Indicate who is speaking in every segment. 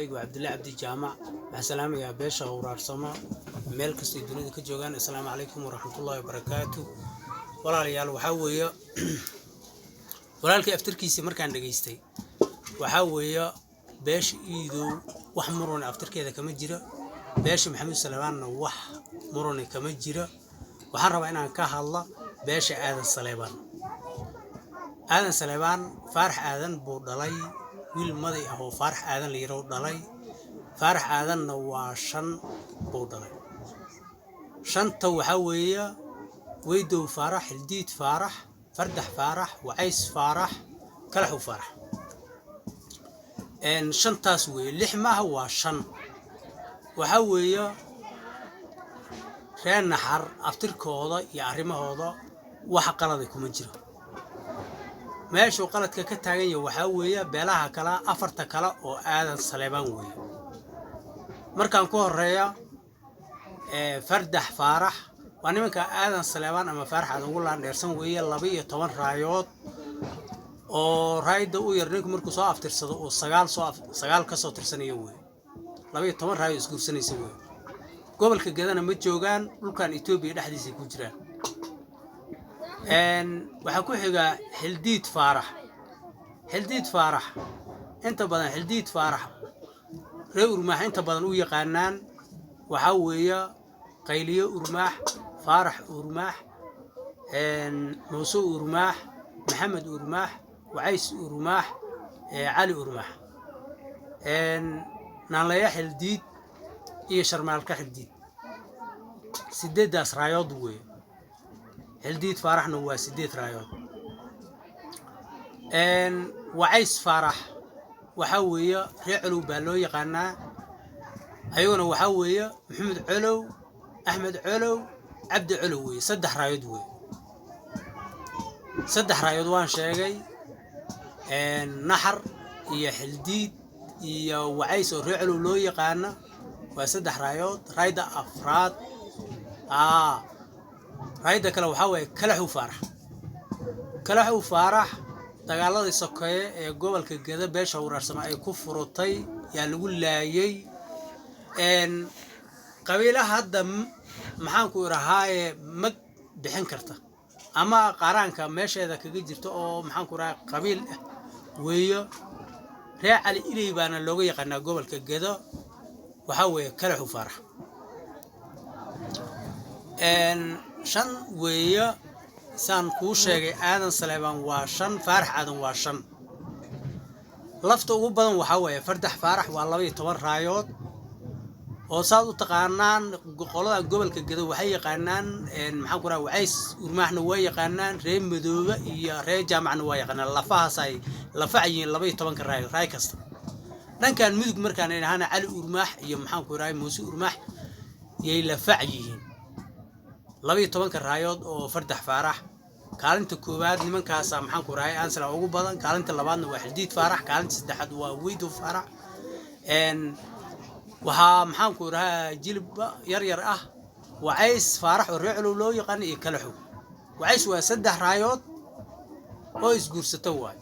Speaker 1: magacaygu Cabdullaahi Cabdi Jaamac waxaan salaamayaa beesha Hawraarsamo meel kasta oo dunida ka joogaan. Assalaamu calaykum waraxmatullaahi wabarakaatuh. walaalayaal waxa weeye walaalkii aftirkiisa markaan dhageystay waxa weeye beesha iidow wax muran aftirkeeda kama jiro, beesha Maxamed Saleebaanna wax muran kama jiro. waxaan rabaa inaan ka hadlo beesha aadan Saleebaan Faarax aadan buu dhalay, wiil maday ah oo Faarax aadan la yiraahdo dhalay. Faarax aadanna waa 5 buu dhalay. 5ta waxa weeye weydow Faarax, Hildiid Faarax, Fardax Faarax, Wacays Faarax, Kalaxu Faarax. 5taas weeye 6 maaha waa 5. waxa weeye reen naxar aftirkooda iyo arrimahooda wax qalad kuma jiro. meesha qaladka ka taagan yahay waxa weeye beelaha kala 4ta kala oo aadan Saleebaan weeye. markaan ku horeeyo Fardax Faarax waa nimanka aadan Saleebaan ama Faarax aadan ugu laandheersan weeye 12 raayood oo raayda u yar ninku markuu soo aftirsado oo 9 ka soo tirsanayo weeye. 12 raayood isguursanaysa weeye. gobolka Gadana ma joogaan, dhulkan Itoobiya dhexdiisa ku jiraan. waxa ku xiga Hildiid Faarax inta badan Hildiid Faarax reer Urmaax inta badan u yaqaanaan waxa weeye Qayliyo Urmaax, Faarax Urmaax, Muuse Urmaax, Maxamed Urmaax, Wacays Urmaax, Cali Urmaax, Naalaya Hildiid iyo Sharmaalka Hildiid. 8daas raayood weeye. Hildiid Faaraxna waa 8 raayood. Wacays Faarax waxa weeye reer Colow baa loo yaqaanaa. ayaguna waxa weeye Maxamed Colow, Axmed Colow, Cabdi Colow weeye. 3 raayood weeye. 3 raayood waan sheegay. naxar iyo Hildiid iyo Wacays oo reer Colow loo yaqaana waa 3 raayood. raayda afraad raayda kale waxa weeye Kalaxu Faarax dagaaladii sokeeye ee gobolka Gada beesha Hawraarsamo ay ku furutay yaa lagu laayay. qabiilaha hadda maxaan ku irahaaye mag bixin karta ama qaraanka meesheeda kaga jirto oo maxaan ku irahay qabiil weeyo. reer Cali Ilay baana looga yaqaanaa gobolka Gada waxa weeye Kalaxu Faarax. 5 weeye saan ku sheegay aadan Saleebaan waa 5, Faarax aadan waa 5. lafta ugu badan waxa weeye Fardax Faarax waa 12 raayood oo saad u taqaanaan qolada gobolka Gada waxay yaqaanaan maxaan ku raay Wacays Urmaaxna way yaqaanaan, reer Madooba iyo reer Jaamacna way yaqaanaan. lafahaas ay lafaciin 12 raayood raay kasta. dhankan mudug markaan inaana Cali Urmaax iyo maxaan ku raay Muuse Urmaax yay lafaciin 12 raayood oo Fardax Faarax. kaalinta koowaad nimankaas maxaan ku raay aan sala ugu badan. kaalinta labaadna waa Hildiid Faarax. kaalinta saddexaad waa Weydow Faarax. waxa maxaan ku raay jilib yar ah Wacays Faarax oo reer Colow loo yaqaan iyo Kalaxu. Wacays waa 3 raayood oo isguursato waay.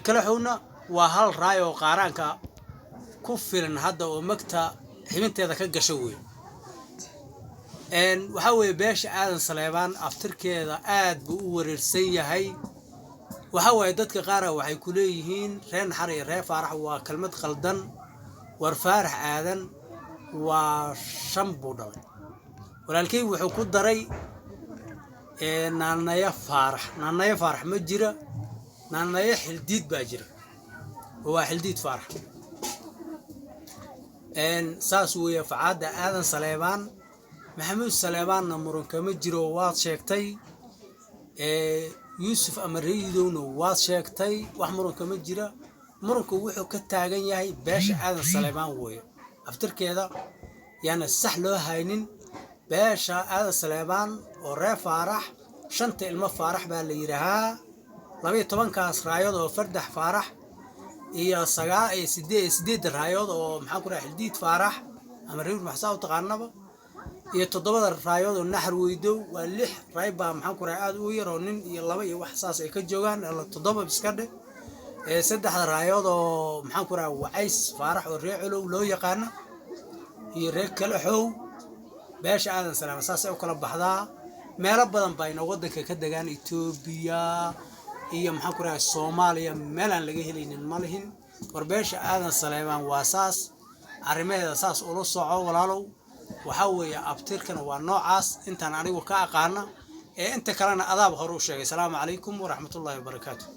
Speaker 1: Kalaxuna waa 1 raayo oo qaaraanka ku filan hadda oo magta xibinteeda ka gasho weey. waxa weeye beesha aadan Saleebaan aftirkeeda aad buu u wareersan yahay. waxa weeye dadka qaar waxay ku leeyihiin reen xar iyo reer Faarax waa kelmad qaldan. war Faarax aadan waa 5 buu dhalay. walaalkay wuxuu ku daray Naalaya Faarax ma jira. Naalaya Hildiid baa jira. waa Hildiid Faarax. saas weeye facaada aadan Saleebaan. Maxamed Saleebaanna muran kama jiro waad sheegtay. Yuusuf Amariidowna waad sheegtay wax muran kama jira. muranku wuxuu ka taagan yahay beesha aadan Saleebaan weeye. aftirkeeda yaana sax loo haynin. beesha aadan Saleebaan oo reer Faarax 5 ilmo Faarax baa la yiraahaa. 12kaas raayood oo Fardax Faarax iyo 8 raayood oo maxaan ku raay Hildiid Faarax ama reer maxsaa u taqaanaba iyo 7 raayood oo naxar Weydow waa 6 raay baa maxaan ku raay aad u yar oo nin iyo 2 iyo wax saas ay ka joogaan 7 iska dhig. saddex raayood oo maxaan ku raraa wacays faarax oo reer culuw loo yaqaano iyo reer kala xow beesha aadan salaam saasay u kala baxdaa meelo badan bayna wadanka ka degaan Itoobiya iyo maxaan ku raraa Soomaaliya meel aan laga helaynin ma lihin war beesha aadan salaam waa saas arrimaheeda saas ula soco walaalow waxa weeye abtirkana waa noocaas intaan anigu ka aqaana inta kalena adaab hore u sheegay salaamu calaykum waraxmatullaahi wabarakaatuh